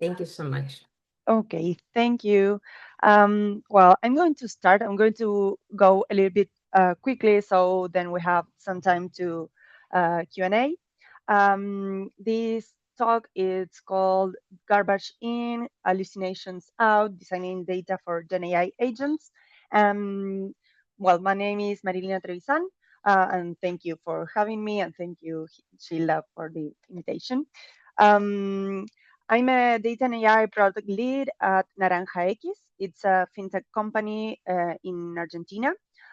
Thank you so much. Okay, thank you. Well, I'm going to start. I'm going to go a little bit quickly, so then we have some time to Q&A. This talk is called Garbage In, Hallucinations Out, Designing Data for GenAI Agents. Um, well, my name is Marilina Trevisan, and thank you for having me, and thank you, Sheila, for the invitation. Um, I'm a data and AI product lead at Naranja X. It's a fintech company in Argentina.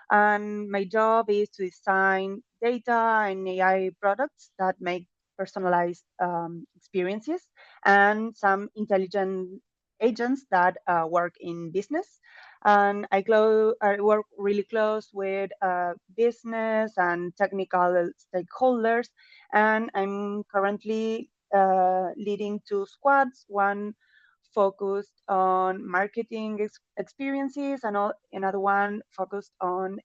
And my job is to design data and AI products that make personalized experiences and some intelligent agents that work in business. And I work really close with business and technical stakeholders. And I'm currently leading two squads, one focused on marketing experiences and another one focused on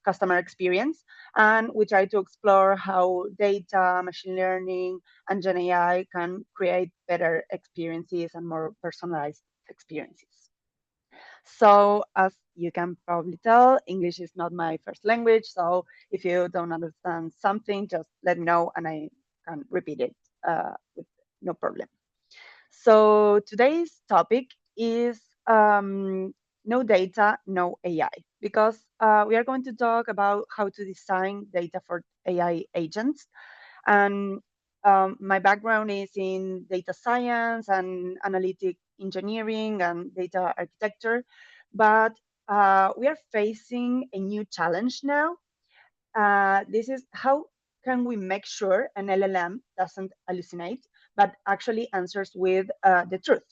customer experience. And we try to explore how data, machine learning, and Gen AI can create better experiences and more personalized experiences. So, as you can probably tell, English is not my first language. So, if you don't understand something, just let me know and I can repeat it with no problem. So, today's topic is no data, no AI, because we are going to talk about how to design data for AI agents. And my background is in data science and analytic engineering and data architecture. But we are facing a new challenge now. This is how can we make sure an LLM doesn't hallucinate, but actually answers with the truth.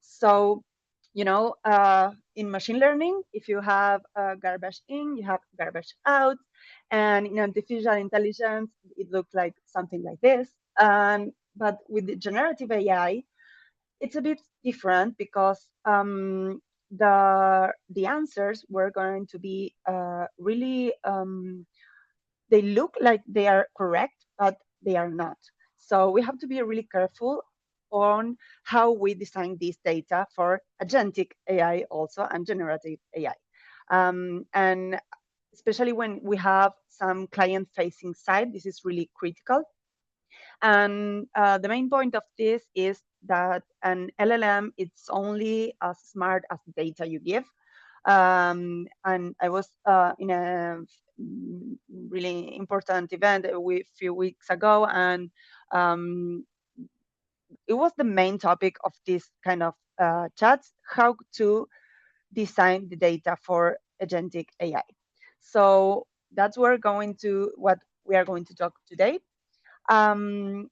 So, in machine learning, if you have garbage in, you have garbage out. And in artificial intelligence, it looks like something like this. But with the generative AI, it's a bit different because the answers were going to be really they look like they are correct, but they are not. So we have to be really careful on how we design this data for agentic AI also and generative AI. And especially when we have some client facing side, this is really critical. And the main point of this is that an LLM it's only as smart as the data you give. And I was in a really important event a few weeks ago, and um, it was the main topic of this kind of chats: how to design the data for agentic AI. So that's what we are going to talk today. And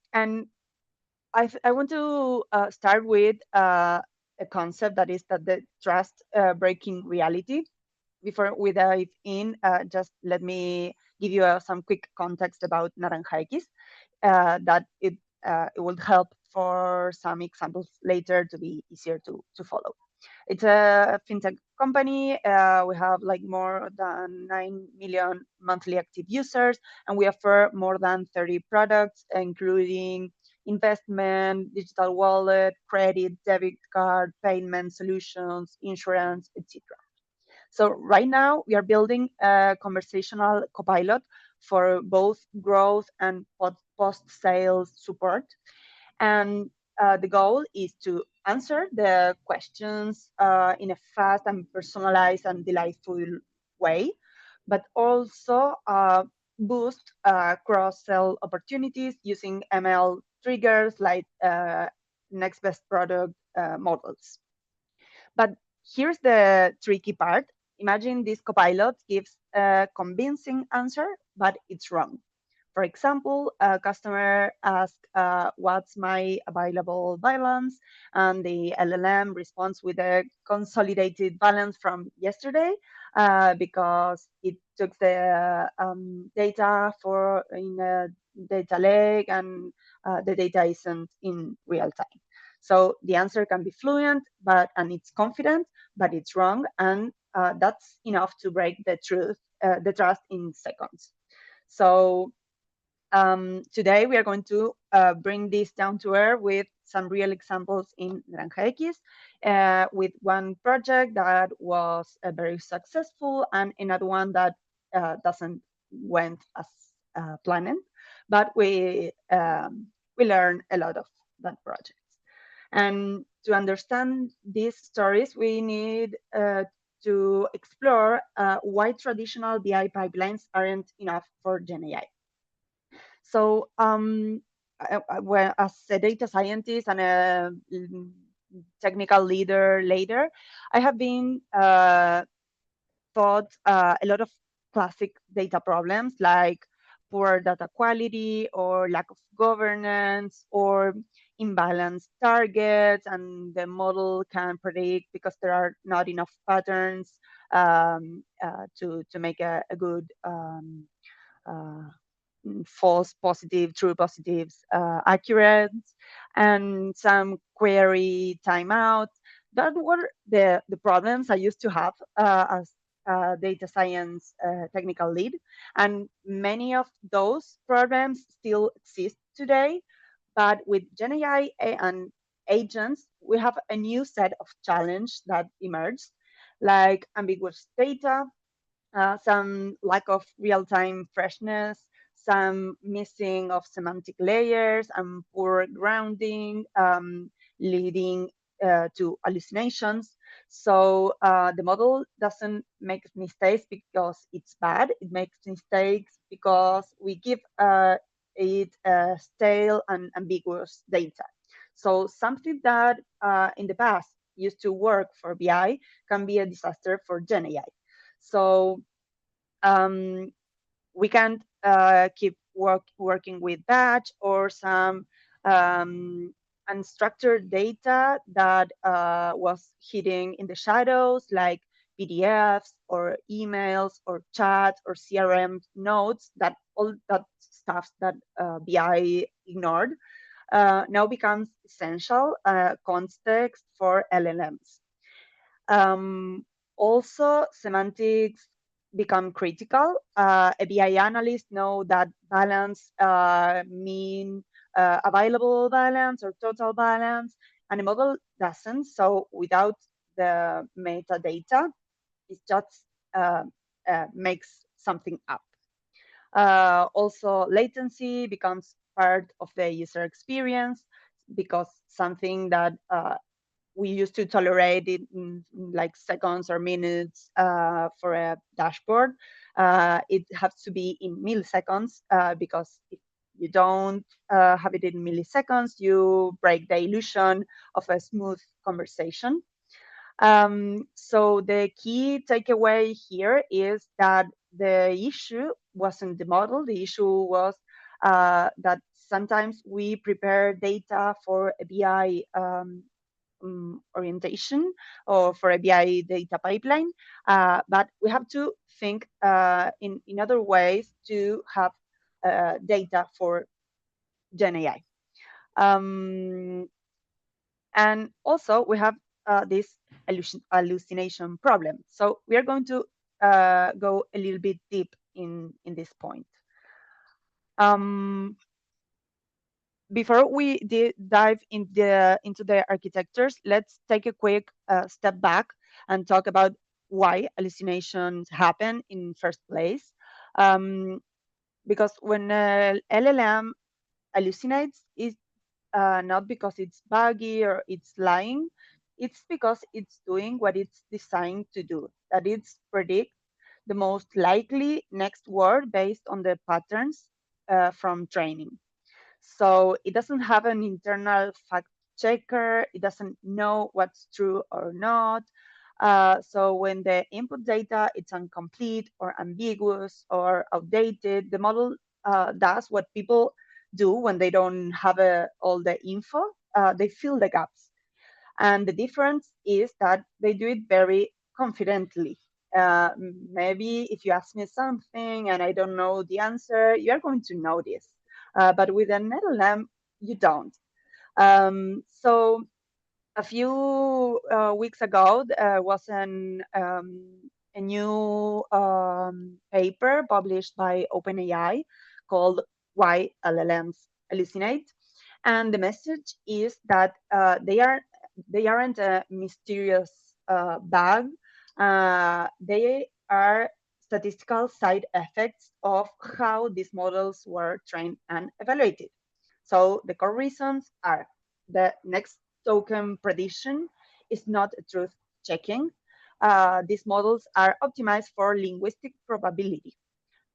I want to start with a concept that is that the trust breaking reality. Before we dive in, just let me give you some quick context about Naranja X, that it will help for some examples later to be easier to follow. It's a fintech company. We have like more than 9 million monthly active users, and we offer more than 30 products, including investment, digital wallet, credit, debit card, payment solutions, insurance, etc. So right now we are building a conversational copilot for both growth and post-sales support. And the goal is to answer the questions in a fast and personalized and delightful way, but also boost cross-sell opportunities using ML triggers like next best product models. But here's the tricky part. Imagine this copilot gives a convincing answer, but it's wrong. For example, a customer asks, what's my available balance? And the LLM responds with a consolidated balance from yesterday because it took the data for in a data lake and the data isn't in real time. So the answer can be fluent, and it's confident, but it's wrong, and that's enough to break the trust in seconds. So Today, we are going to bring this down to earth with some real examples in Naranja X, with one project that was very successful and another one that doesn't went as planned, but we learned a lot of that project. And to understand these stories, we need to explore why traditional BI pipelines aren't enough for GenAI. So, well, as a data scientist and a technical leader later, I have been taught a lot of classic data problems like poor data quality or lack of governance or imbalanced targets, and the model can predict because there are not enough patterns to make a good uh, false positive, true positives, accurate, and some query timeouts. That were the problems I used to have as a data science technical lead. And many of those problems still exist today. But with GenAI and agents, we have a new set of challenge that emerged, like ambiguous data, some lack of real-time freshness, some missing of semantic layers, and poor grounding, leading to hallucinations. So the model doesn't make mistakes because it's bad. It makes mistakes because we give it stale and ambiguous data. So something that in the past used to work for BI can be a disaster for GenAI. So um, we can't keep working with batch or some unstructured data that was hidden in the shadows, like PDFs or emails or chat or CRM notes, that all that stuff that BI ignored now becomes essential context for LLMs. Um, Also, semantics become critical. A BI analyst know that balance mean available balance or total balance, and a model doesn't. So without the metadata, it just makes something up. Also, latency becomes part of the user experience because something that we used to tolerate it in like seconds or minutes for a dashboard. It has to be in milliseconds because if you don't have it in milliseconds, you break the illusion of a smooth conversation. So the key takeaway here is that the issue wasn't the model. The issue was that sometimes we prepare data for a BI orientation or for a BI data pipeline, but we have to think in other ways to have data for GenAI. Um, and also we have this hallucination problem. So we are going to go a little bit deep in this point. Um, Before we dive into the architectures, let's take a quick step back and talk about why hallucinations happen in first place. Um, because when LLM hallucinates, it's not because it's buggy or it's lying. It's because it's doing what it's designed to do, that it's predict the most likely next word based on the patterns from training. So it doesn't have an internal fact checker. It doesn't know what's true or not. So when the input data is incomplete or ambiguous or outdated, the model does what people do when they don't have all the info. They fill the gaps. And the difference is that they do it very confidently. Maybe if you ask me something and I don't know the answer, you're going to know this. But with an LLM, you don't. So a few weeks ago, there was a new paper published by OpenAI called why LLMs hallucinate. And the message is that they aren't a mysterious bug. They are statistical side effects of how these models were trained and evaluated. So the core reasons are: the next token prediction is not a truth checking. These models are optimized for linguistic probability,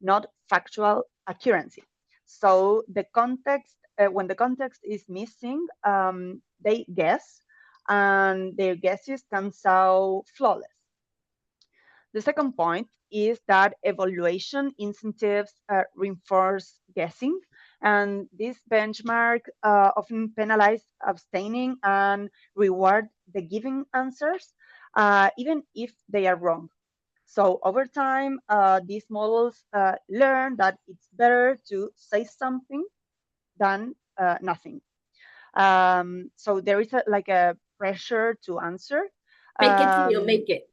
not factual accuracy. So the context, when the context is missing, they guess, and their guesses can sound flawless. The second point is that evaluation incentives reinforce guessing, and this benchmark often penalize abstaining and reward the giving answers, even if they are wrong. So over time, these models learn that it's better to say something than nothing. So there is like a pressure to answer. Fake it till you Um, make it.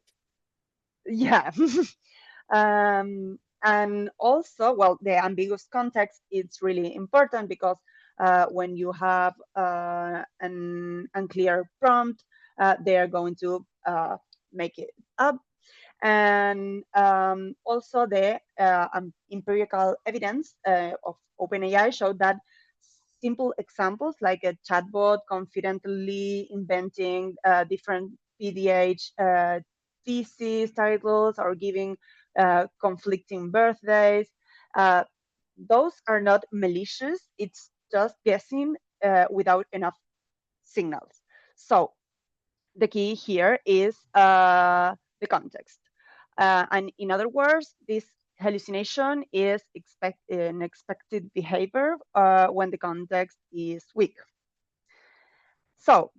yeah. And also, well, the ambiguous context is really important because when you have an unclear prompt, they are going to make it up. And also the empirical evidence of OpenAI showed that simple examples like a chatbot confidently inventing different PDH thesis titles or giving conflicting birthdays, uh, those are not malicious. It's just guessing without enough signals. So the key here is the context. And in other words, this hallucination is an expected behavior when the context is weak. So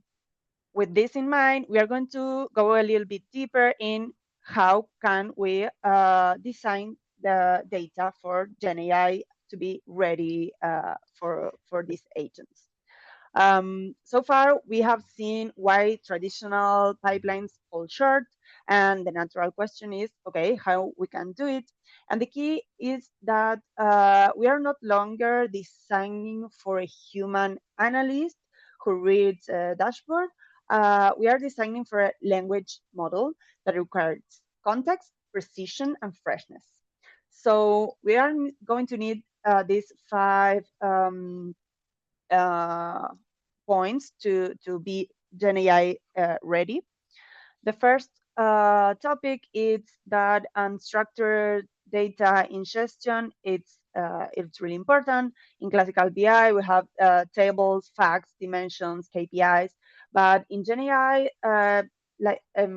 with this in mind, we are going to go a little bit deeper in how can we design the data for GenAI to be ready for these agents. So far, we have seen why traditional pipelines fall short, and the natural question is, okay, how we can do it? And the key is that we are not longer designing for a human analyst who reads a dashboard. We are designing for a language model that requires context, precision, and freshness. So we are going to need these five uh, points to be GenAI ready. The first topic is that unstructured data ingestion. It's really important. In classical BI, we have tables, facts, dimensions, KPIs, but in GenAI, like a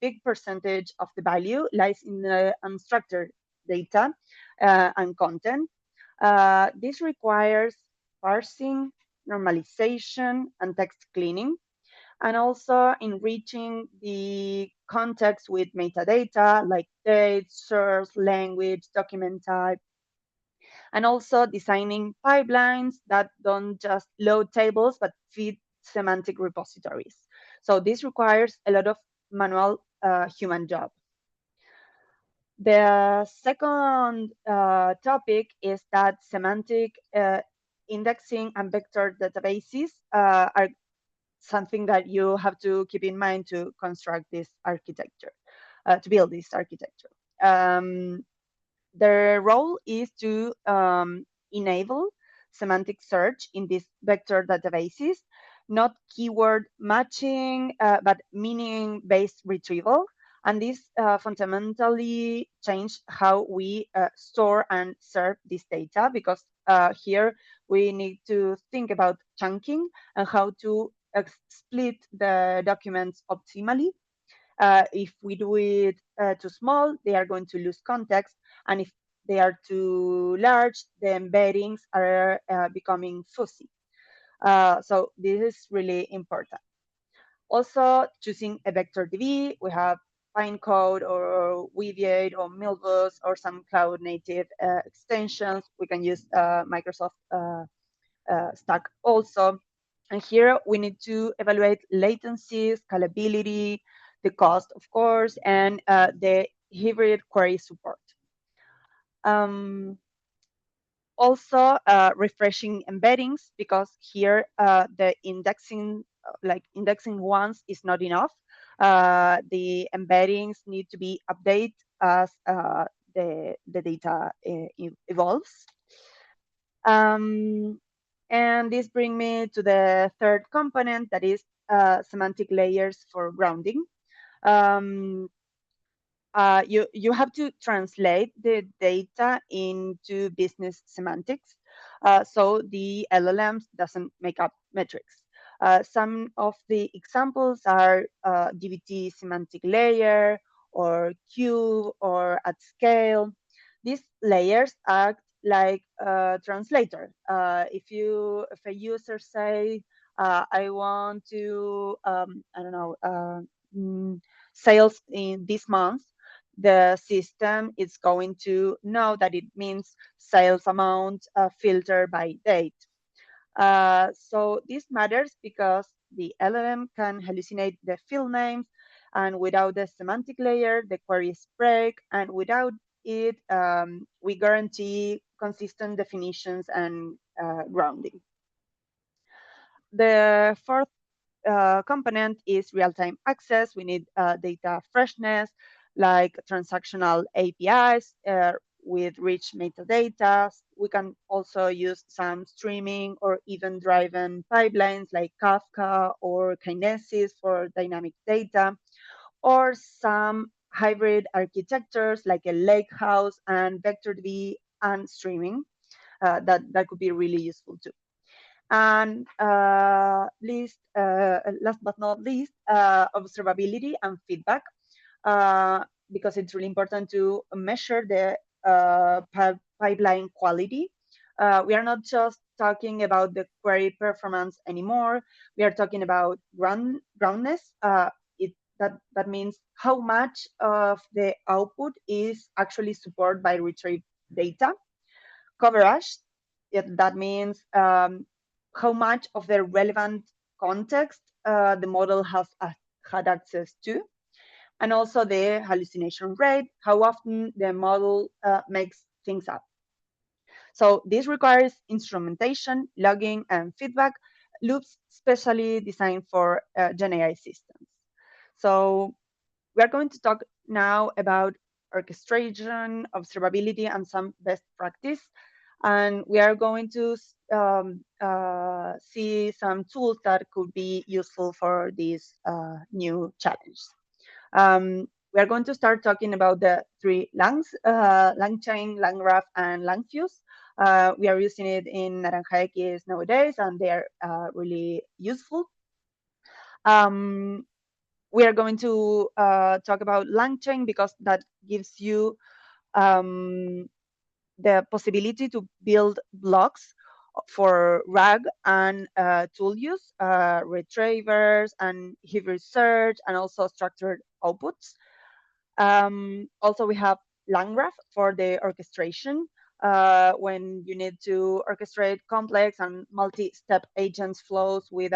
big percentage of the value lies in the unstructured data and content. This requires parsing, normalization, and text cleaning, and also enriching the context with metadata like date, source, language, document type, and also designing pipelines that don't just load tables but feed semantic repositories. So this requires a lot of manual human job. The second topic is that semantic indexing and vector databases are something that you have to keep in mind to construct this architecture, to build this architecture. Um, their role is to enable semantic search in these vector databases, not keyword matching, but meaning-based retrieval. And this fundamentally changed how we store and serve this data, because here we need to think about chunking and how to split the documents optimally. If we do it too small, they are going to lose context. And if they are too large, the embeddings are becoming fuzzy. So this is really important. Also, choosing a vector DB, we have Pinecode or Weaviate or Milvus or some cloud native extensions. We can use Microsoft Stack also. And here we need to evaluate latency, scalability, the cost, of course, and the hybrid query support. Um, Also, refreshing embeddings, because here the indexing, like indexing once is not enough. The embeddings need to be updated as the data evolves. Um, and this brings me to the third component, that is semantic layers for grounding. Um, you have to translate the data into business semantics, so the LLMs doesn't make up metrics. Some of the examples are DBT semantic layer, or cube, or at scale. These layers act like a translator. If a user say, I want to, I don't know, sales in this month, the system is going to know that it means sales amount filtered by date. So this matters because the LLM can hallucinate the field names, and without the semantic layer, the queries break, and without it, we guarantee consistent definitions and grounding. The fourth component is real-time access. We need data freshness, like transactional APIs with rich metadata. We can also use some streaming or event-driven pipelines like Kafka or Kinesis for dynamic data, or some hybrid architectures like a lakehouse and VectorDB and streaming. That could be really useful too. And last but not least, observability and feedback, because it's really important to measure the pipeline quality. We are not just talking about the query performance anymore. We are talking about groundness. That means how much of the output is actually supported by retrieved data. Coverage, that means how much of the relevant context the model has had access to, and also the hallucination rate, how often the model makes things up. So this requires instrumentation, logging, and feedback loops specially designed for GenAI systems. So we are going to talk now about orchestration, observability, and some best practice. And we are going to see some tools that could be useful for this new challenge. We are going to start talking about the three langs, LangChain, LangGraph, and LangFuse. We are using it in Naranja X nowadays, and they are really useful. We are going to talk about LangChain because that gives you the possibility to build blocks for RAG and tool use, retrievers and heavy search, and also structured outputs. Also, we have LangGraph for the orchestration, when you need to orchestrate complex and multi-step agents flows with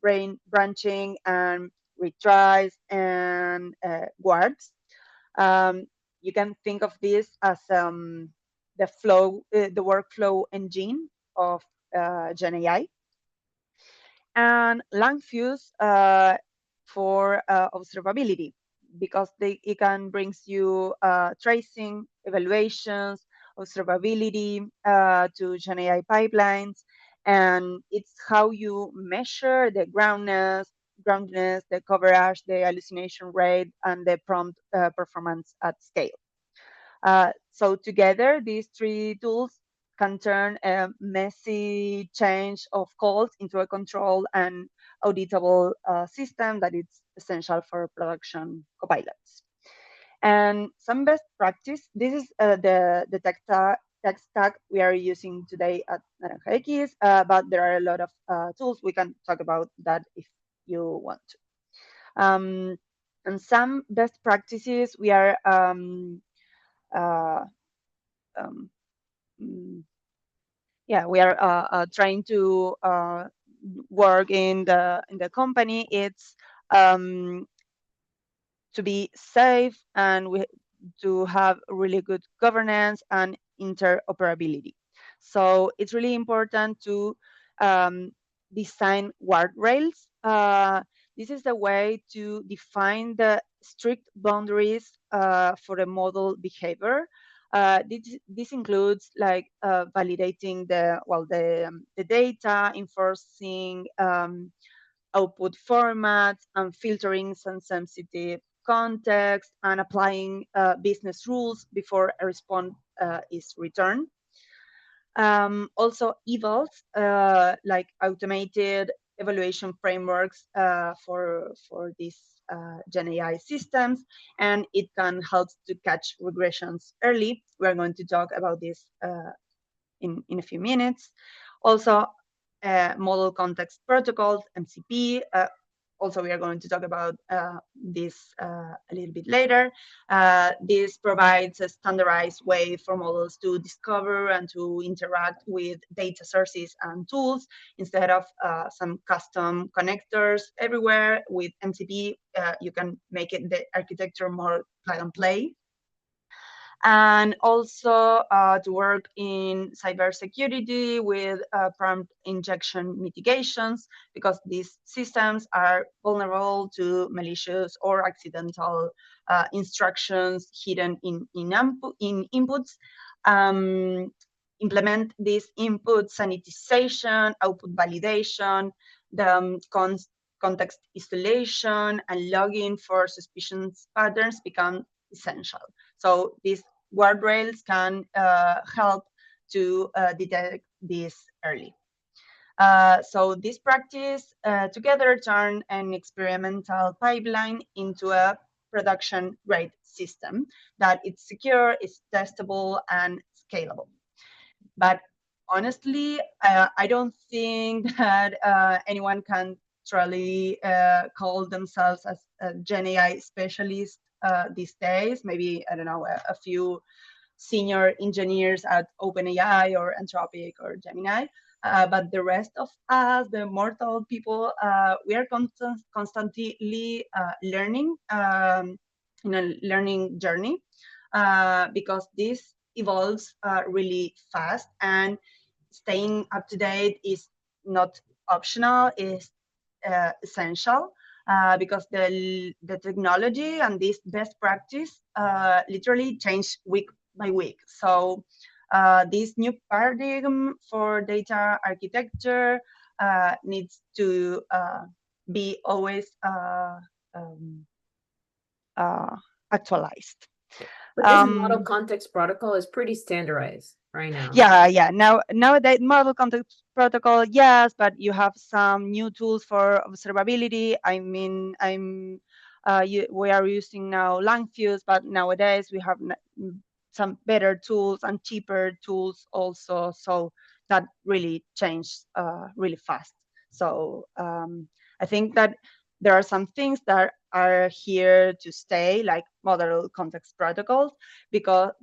brain branching and retries and guards. Um, you can think of this as the workflow engine of GenAI, and LangFuse for observability, because it can brings you tracing, evaluations, observability to GenAI pipelines, and it's how you measure the groundedness, the coverage, the hallucination rate, and the prompt performance at scale. So together, these three tools can turn a messy change of calls into a controlled and auditable system that is essential for production copilots. And some best practice, this is the tech stack we are using today at Naranja X, but there are a lot of tools. We can talk about that if you want to. And some best practices we are uh, um, mm, yeah, we are trying to work in the company. It's um, to be safe, and to have really good governance and interoperability. So it's really important to um, design guardrails. This is the way to define the strict boundaries for the model behavior. This includes like validating the data, enforcing output formats, and filtering some sensitive context, and applying business rules before a response is returned. Also, evals like automated evaluation frameworks for these Gen AI systems, and it can help to catch regressions early. We're going to talk about this in a few minutes. Also, model context protocols, MCP. Also, we are going to talk about this a little bit later. This provides a standardized way for models to discover and to interact with data sources and tools instead of some custom connectors everywhere. With MCP, you can make it the architecture more plug and play, and also to work in cybersecurity with prompt injection mitigations, because these systems are vulnerable to malicious or accidental instructions hidden in inputs. Um, Implement this input sanitization, output validation, the context isolation, and logging for suspicious patterns become essential. So these guardrails can help to detect this early. So this practice together turn an experimental pipeline into a production grade system that it's secure, it's testable, and scalable. But honestly, I don't think that anyone can truly call themselves as a Gen AI specialist these days. Maybe, I don't know, a few senior engineers at OpenAI or Anthropic or Gemini. But the rest of us, the mortal people, we are constantly learning in a learning journey because this evolves really fast, and staying up to date is not optional, is essential. Because the technology and this best practice literally change week by week. So this new paradigm for data architecture needs to be always um, uh, actualized. But this model Um, context protocol is pretty standardized right now. yeah. Nowadays, model context protocol, yes, but you have some new tools for observability. I mean, we are using now Langfuse, but nowadays we have some better tools and cheaper tools also. So that really changed really fast. So I think that there are some things that are here to stay, like model context protocols,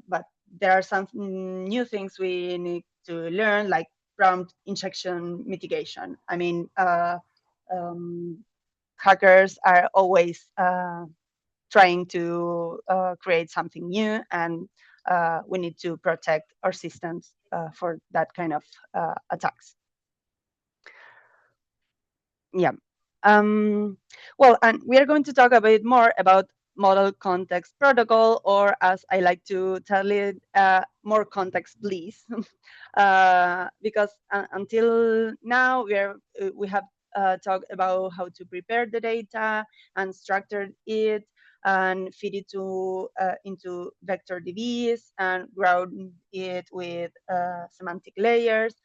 but there are some new things we need to learn, like prompt injection mitigation. I mean, um, hackers are always trying to create something new, and we need to protect our systems for that kind of attacks. Yeah. Um, well, and we are going to talk a bit more about model context protocol, or as I like to tell it, more context, please. Because until now, we have talked about how to prepare the data and structure it and feed it into vector DBs and ground it with semantic layers.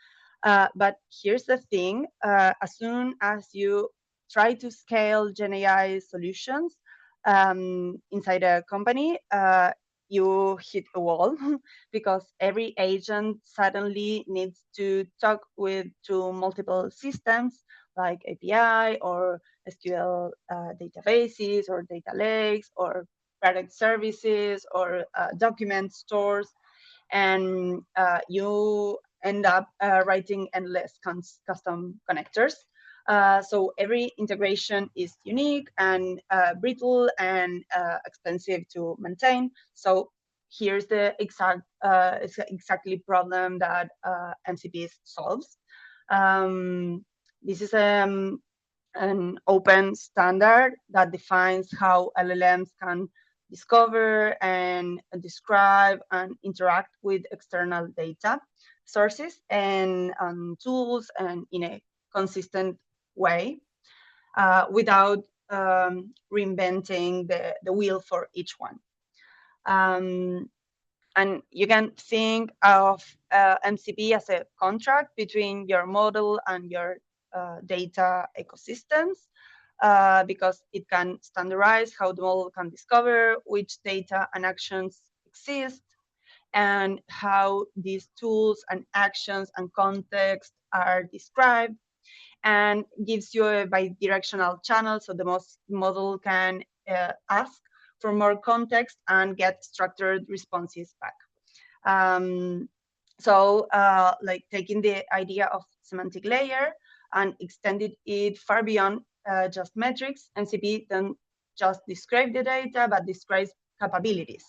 But here's the thing, as soon as you try to scale GenAI solutions inside a company, you hit a wall because every agent suddenly needs to talk to multiple systems like API or SQL databases or data lakes or product services or document stores, and you end up writing endless custom connectors. So every integration is unique and brittle and expensive to maintain. So here's the exactly problem that MCP solves. This is an open standard that defines how LLMs can discover and describe and interact with external data sources and tools, and in a consistent way, without reinventing the wheel for each one. And you can think of MCP as a contract between your model and your data ecosystems, because it can standardize how the model can discover which data and actions exist, and how these tools and actions and context are described, and gives you a bi-directional channel, so the model can ask for more context and get structured responses back. So like taking the idea of semantic layer and extended it far beyond just metrics, MCP then just describe the data, but describes capabilities.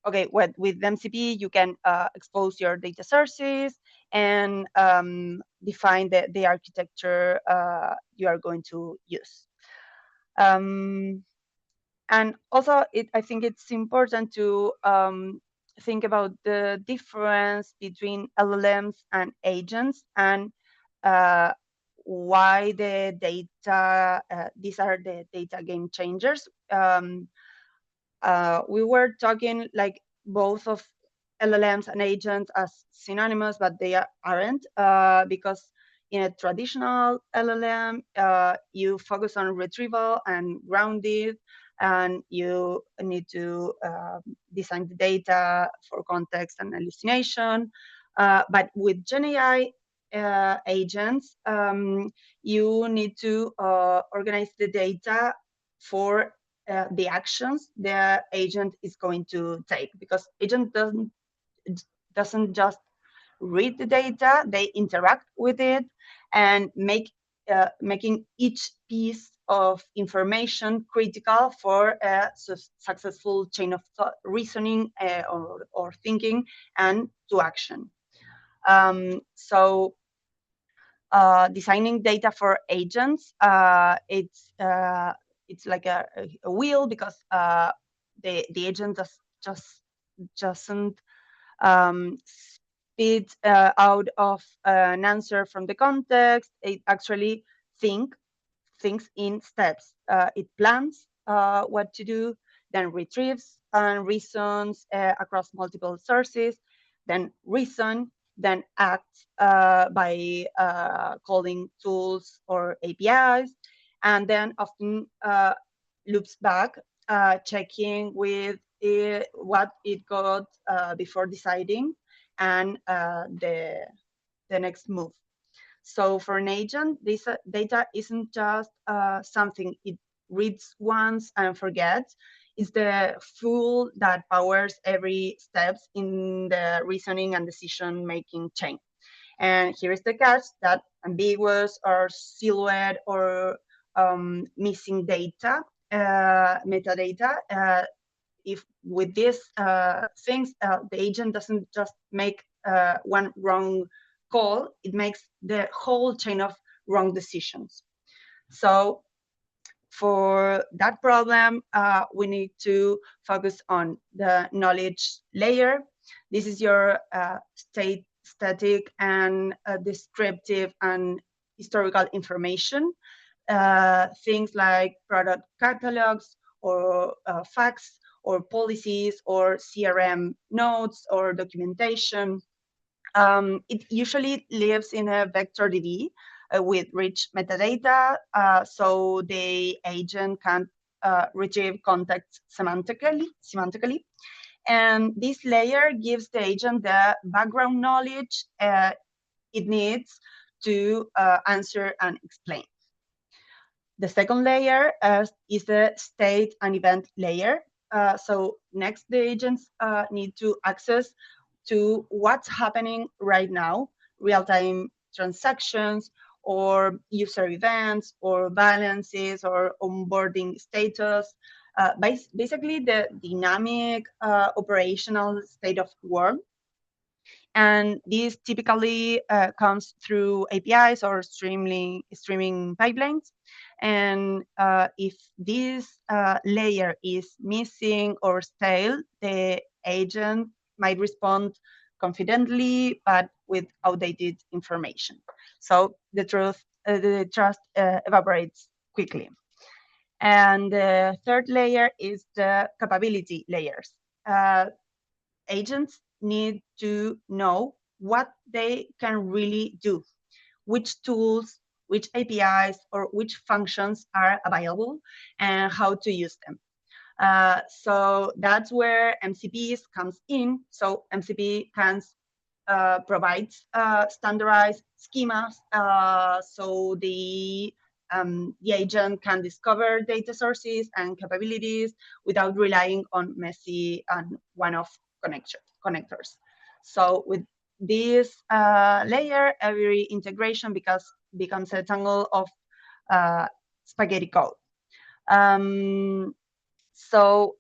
Okay, with MCP, you can expose your data sources and define the architecture you are going to use. And also, I think it's important to think about the difference between LLMs and agents, and why the data, these are the data game changers. We were talking like both of LLMs and agents as synonymous, but they aren't, because in a traditional LLM, you focus on retrieval and grounded, and you need to design the data for context and hallucination. But with GenAI agents, you need to organize the data for the actions the agent is going to take, because agent doesn't just read the data, they interact with it and making each piece of information critical for a successful chain of thought, reasoning or thinking, and to action. So designing data for agents, it's like a wheel, because the agent just doesn't spit out of an answer from the context. It actually thinks in steps. It plans what to do, then retrieves and reasons across multiple sources, then reason, then acts by calling tools or APIs, and then often loops back, checking with what it got before deciding, and the next move. So for an agent, this data isn't just something it reads once and forgets. It's the fuel that powers every steps in the reasoning and decision-making chain. And here is the catch, that ambiguous or silhouette or missing data, metadata, if with these things, the agent doesn't just make one wrong call, it makes the whole chain of wrong decisions. So for that problem, we need to focus on the knowledge layer. This is your static and descriptive and historical information. Things like product catalogs, or facts, or policies, or CRM notes, or documentation. It usually lives in a vector DB with rich metadata, so the agent can retrieve context semantically. And this layer gives the agent the background knowledge it needs to answer and explain. The second layer is the state and event layer. So next, the agents need to access to what's happening right now, real-time transactions, or user events, or balances, or onboarding status. Basically, the dynamic operational state of work. And this typically comes through APIs or streaming pipelines. And if this layer is missing or stale, the agent might respond confidently, but with outdated information. So the trust evaporates quickly. And the third layer is the capability layers. Uh, Agents need to know what they can really do, which tools, which APIs, or which functions are available, and how to use them. So that's where MCPs comes in. So MCP can provide standardized schemas, so the agent can discover data sources and capabilities without relying on messy and one-off connectors. So with this layer, every integration becomes a tangle of spaghetti code. So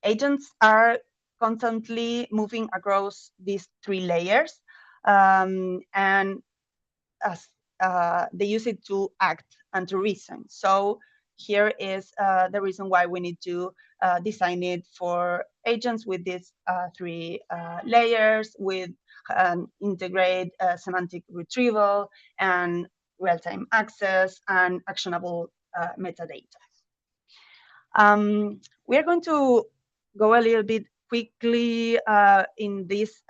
agents are constantly moving across these three layers, and as they use it to act and to reason. So here is the reason why we need to design it for agents with these three layers, with integrate semantic retrieval and real-time access and actionable metadata. We are going to go a little bit quickly in these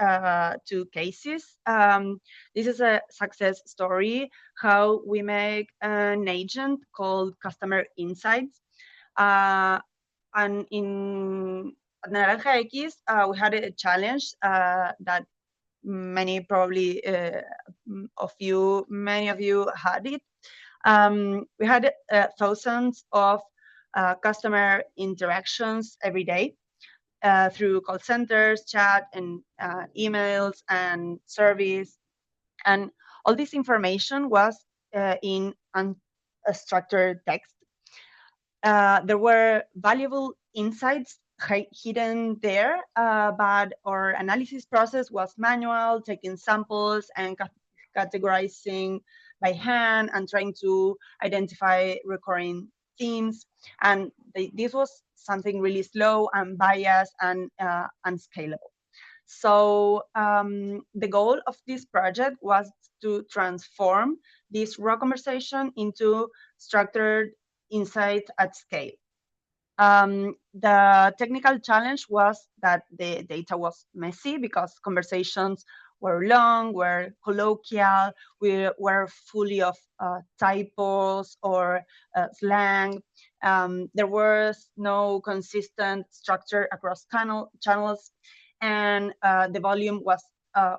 two cases. This is a success story, how we make an agent called Customer Insights. And in Naranja X, we had a challenge that many of you had it. We had thousands of customer interactions every day through call centers, chat, and emails, and surveys. And all this information was in unstructured text. There were valuable insights hidden there, but our analysis process was manual, taking samples and categorizing by hand and trying to identify recurring themes. And this was something really slow and biased and unscalable. So the goal of this project was to transform this raw conversation into structured insight at scale. The technical challenge was that the data was messy because conversations were long, were colloquial, were fully of typos or slang. There was no consistent structure across channels, and the volume was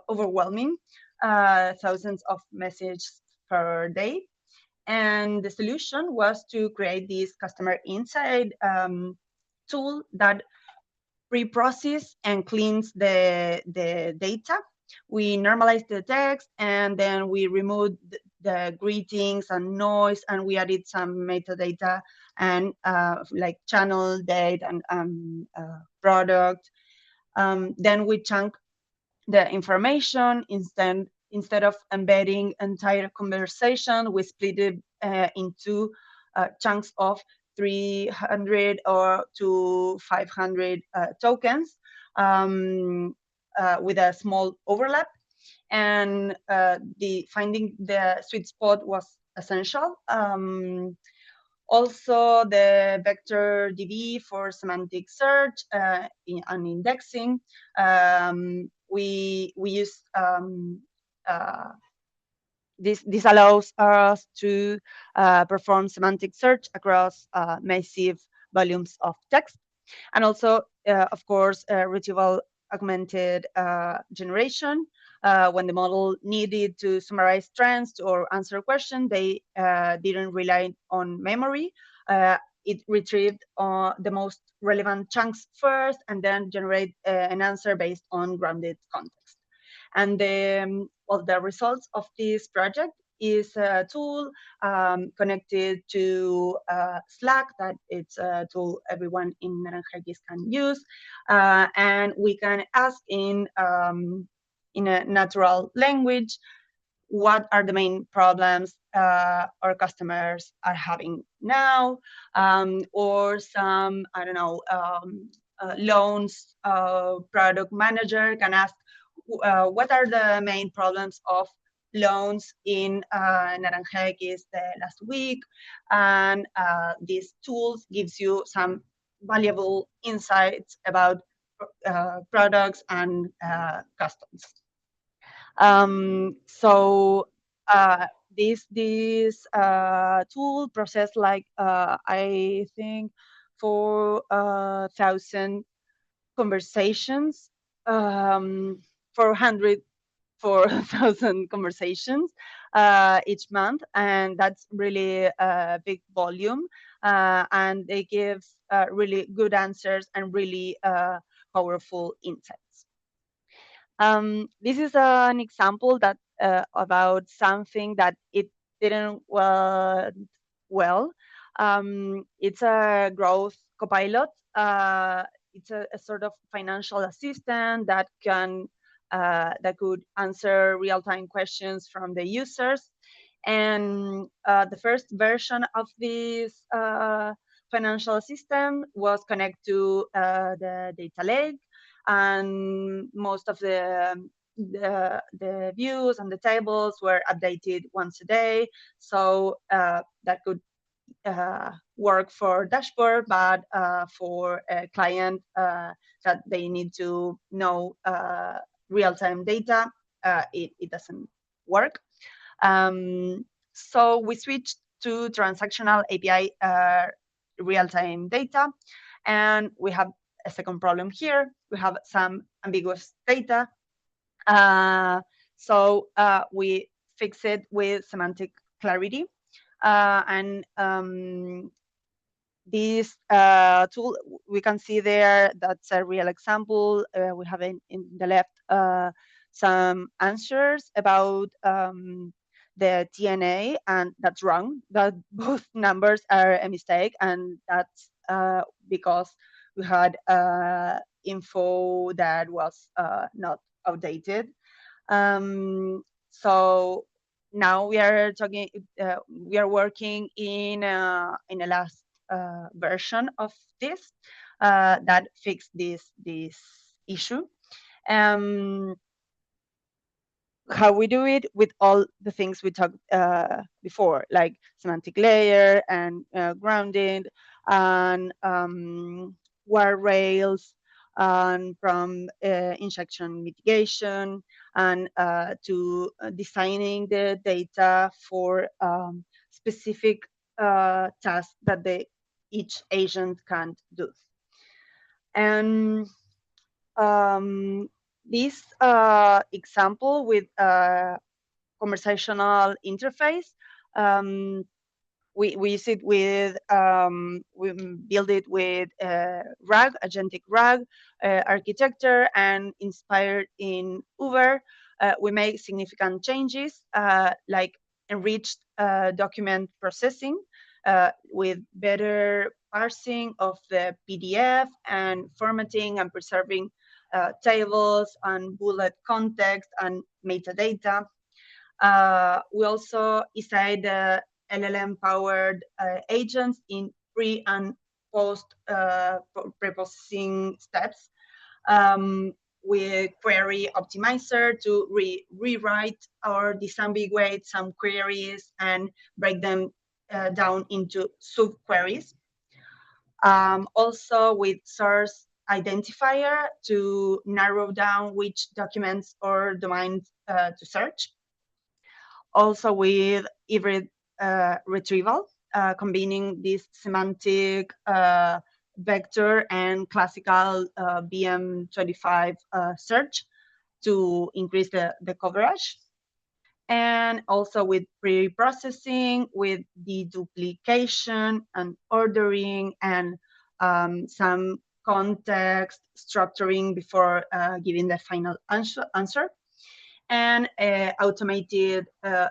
overwhelming, thousands of messages per day. And the solution was to create this customer insight tool that pre-process and cleans the data. We normalized the text, and then we removed the greetings and noise, and we added some metadata and like channel date and product. Then we chunk the information. Instead of embedding entire conversation, we split it into chunks of 300 or to 500 tokens with a small overlap. And finding the sweet spot was essential. Also, the vector DB for semantic search and indexing. We use this allows us to perform semantic search across massive volumes of text, and also, of course, retrieval augmented generation. When the model needed to summarize trends or answer questions, they didn't rely on memory. It retrieved the most relevant chunks first, and then generate an answer based on grounded context. And the results of this project is a tool connected to Slack, that it's a tool everyone in Naranjais can use, and we can ask in a natural language what are the main problems our customers are having now, or some, I don't know, loans product manager can ask what are the main problems of loans in Naranja X the last week, and these tools gives you some valuable insights about products and customs. So this tool process like I think 4,000 conversations, 4,000 conversations each month, and that's really a big volume, and they give really good answers and really powerful insights. This is an example that about something that it didn't well. It's a growth copilot. It's a sort of financial assistant that can that could answer real-time questions from the users. And the first version of this financial system was connected to the data lake, and most of the views and the tables were updated once a day. So that could work for dashboard, but for a client that they need to know real-time data, it doesn't work. So we switched to transactional API real-time data, and we have a second problem here. We have some ambiguous data. So we fix it with semantic clarity. And this tool, we can see there, that's a real example. We have in the left some answers about the TNA, and that's wrong. That both numbers are a mistake, and that's because we had info that was not outdated. So now we are talking. We are working in a last version of this that fix this issue. How we do it with all the things we talked before, like semantic layer and grounding and guardrails, and from injection mitigation, and to designing the data for specific tasks that each agent can do. And this example with conversational interface, we use it with, we build it with RAG, agentic RAG architecture, and inspired in Uber. We make significant changes like enriched document processing with better parsing of the PDF and formatting and preserving tables and bullet context and metadata. We also decide the LLM-powered agents in pre and post preprocessing steps with query optimizer to rewrite or disambiguate some queries and break them down into sub-queries. Also with source identifier to narrow down which documents or domains to search. Also with hybrid retrieval, combining this semantic vector and classical BM25 search to increase the coverage. And also with pre-processing, with deduplication and ordering, and some context structuring before giving the final answer. and automated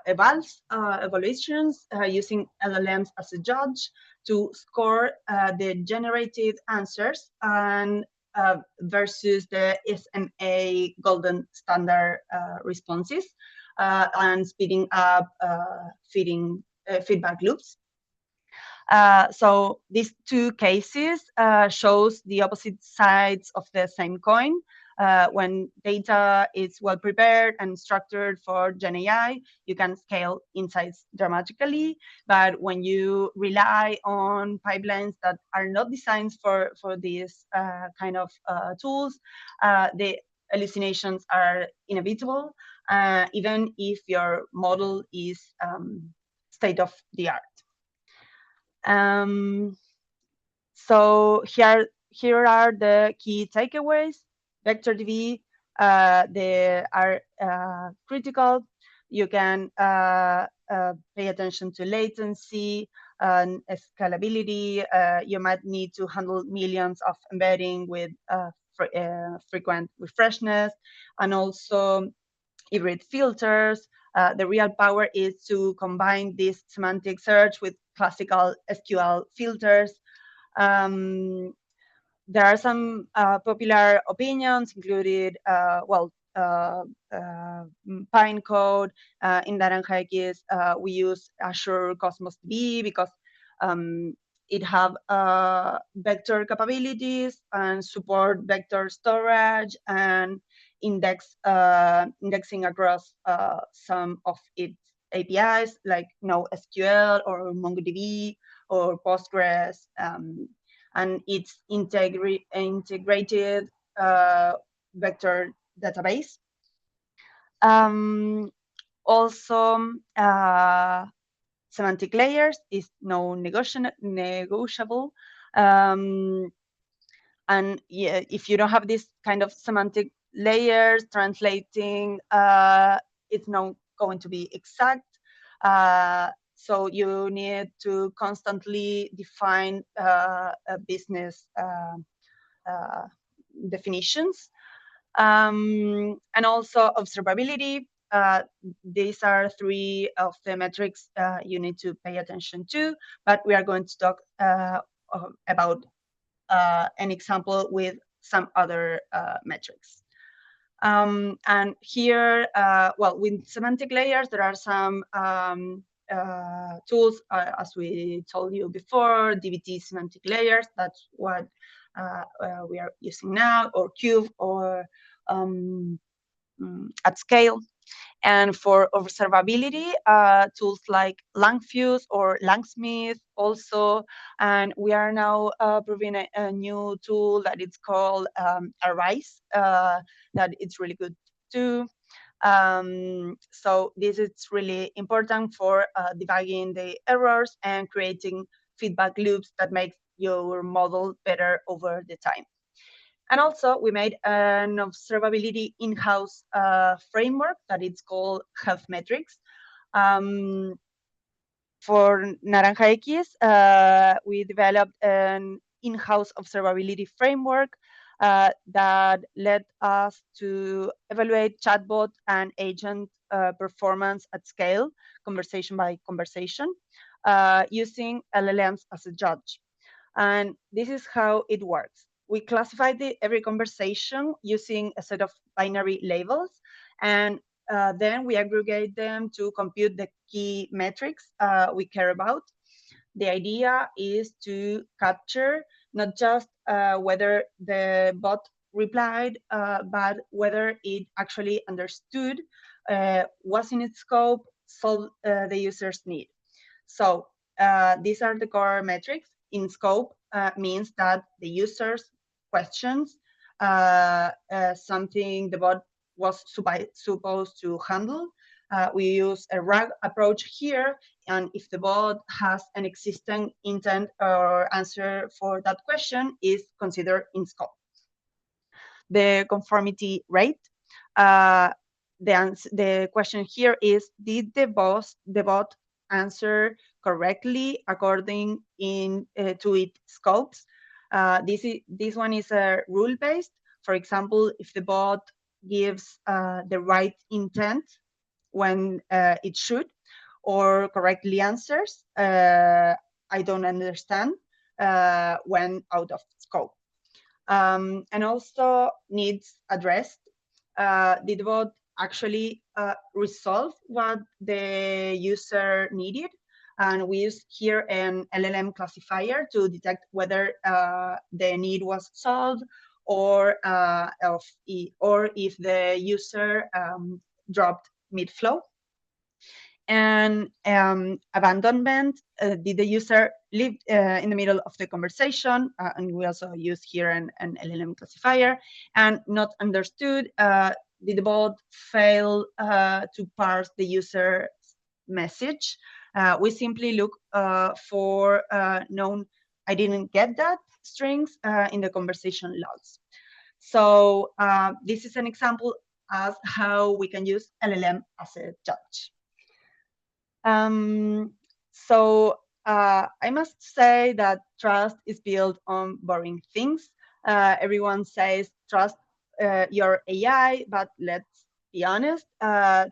evaluations using LLMs as a judge to score the generated answers and versus the SMA golden standard responses and speeding up feedback loops. So these two cases shows the opposite sides of the same coin. When data is well prepared and structured for GenAI, you can scale insights dramatically. But when you rely on pipelines that are not designed for these kind of tools, the hallucinations are inevitable, even if your model is state of the art. So here are the key takeaways. Vector DB, they are critical. You can pay attention to latency and scalability. You might need to handle millions of embedding with frequent refreshness, and also hybrid filters. The real power is to combine this semantic search with classical SQL filters. There are some popular opinions, included, Pine Code. In Naranja X, we use Azure Cosmos DB because it have vector capabilities and support vector storage and indexing across some of its APIs, like NoSQL or MongoDB or Postgres, and its integrated vector database. Also, semantic layers is negotiable. And yeah, if you don't have this kind of semantic layers, translating it's not going to be exact. So you need to constantly define business definitions. And also observability. These are three of the metrics you need to pay attention to, but we are going to talk about an example with some other metrics. And here, with semantic layers, there are some tools, as we told you before, DBT semantic layers, that's what we are using now, or Cube, or at scale. And for observability, tools like Langfuse or Langsmith also. And we are now proving a new tool that it's called Arise, that it's really good too. So this is really important for debugging the errors and creating feedback loops that make your model better over the time. And also, we made an observability in-house framework that it's called Health Metrics. For Naranja X, we developed an in-house observability framework that led us to evaluate chatbot and agent performance at scale, conversation by conversation, using LLMs as a judge. And this is how it works. We classify every conversation using a set of binary labels, and then we aggregate them to compute the key metrics we care about. The idea is to capture not just whether the bot replied, but whether it actually understood, was in its scope, solved the user's need. So these are the core metrics. In scope means that the user's questions, something the bot was supposed to handle. We use a RAG approach here, and if the bot has an existing intent or answer for that question, is considered in scope. The conformity rate. The question here is, did the bot answer correctly according to its scopes? This one is rule-based. For example, if the bot gives the right intent when it should, or correctly answers I don't understand when out of scope. And also needs addressed. Did the bot actually resolve what the user needed? And we use here an LLM classifier to detect whether the need was solved, or if the user dropped mid-flow. And abandonment, did the user live in the middle of the conversation? And we also use here an LLM classifier. And not understood, did the bot fail to parse the user's message? We simply look for known "I didn't get that" strings in the conversation logs. So this is an example of how we can use LLM as a judge. I must say that trust is built on boring things. Everyone says trust your AI, but let's be honest,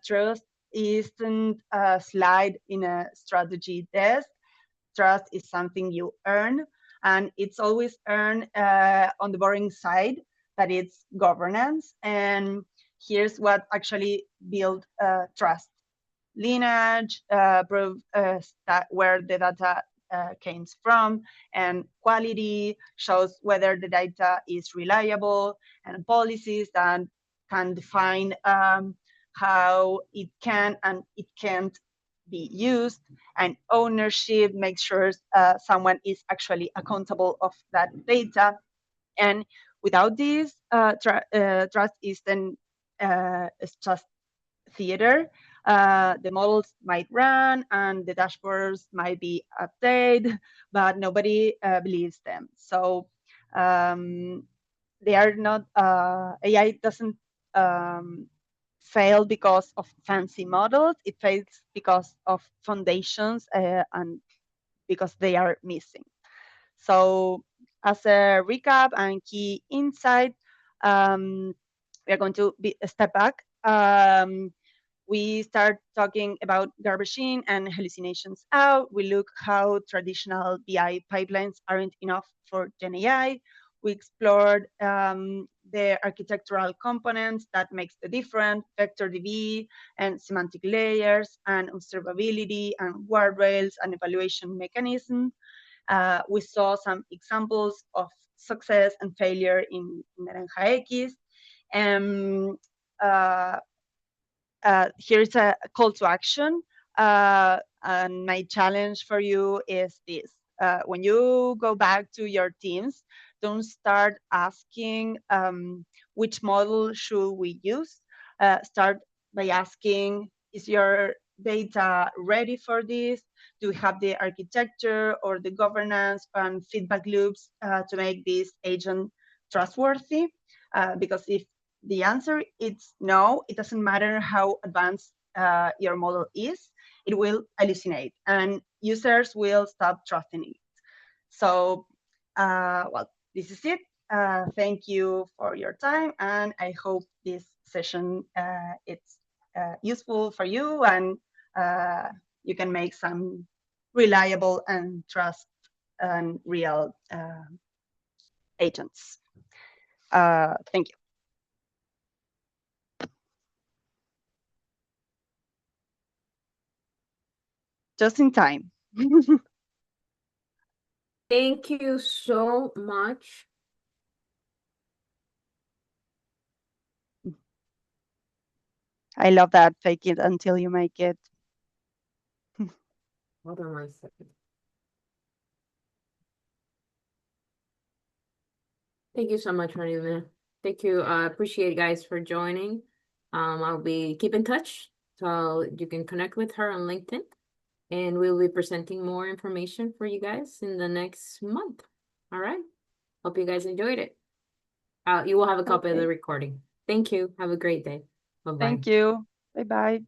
trust isn't a slide in a strategy desk. Trust is something you earn, and it's always earned on the boring side, that it's governance. And here's what actually build trust: lineage, prove where the data came from, and quality shows whether the data is reliable, and policies that can define how it can and it can't be used, and ownership makes sure someone is actually accountable of that data. And without this, trust is just theater. The models might run and the dashboards might be updated, but nobody believes them. So they are not, AI doesn't fail because of fancy models. It fails because of foundations and because they are missing. So as a recap and key insight, we are going to step back. We start talking about garbage in and hallucinations out. We look how traditional BI pipelines aren't enough for GenAI. We explored the architectural components that makes the difference: vector DB and semantic layers and observability and guardrails and evaluation mechanisms. We saw some examples of success and failure in Naranja X. Uh, Here's a call to action. And my challenge for you is this. When you go back to your teams, don't start asking which model should we use. Start by asking, is your data ready for this? Do we have the architecture or the governance and feedback loops to make this agent trustworthy? Because if the answer is no, it doesn't matter how advanced your model is, it will hallucinate and users will stop trusting it. So, well, this is it. Thank you for your time, and I hope this session it's useful for you, and you can make some reliable and trust and real agents. Thank you. Just in time. Thank you so much. I love that. Fake it until you make it. Hold on 1 second. Thank you so much, Marina. Thank you. I appreciate you guys for joining. I'll be keep in touch, so you can connect with her on LinkedIn, and we'll be presenting more information for you guys in the next month. All right. Hope you guys enjoyed it. You will have a copy of the recording. Thank you. Have a great day. Bye-bye. Thank you. Bye-bye.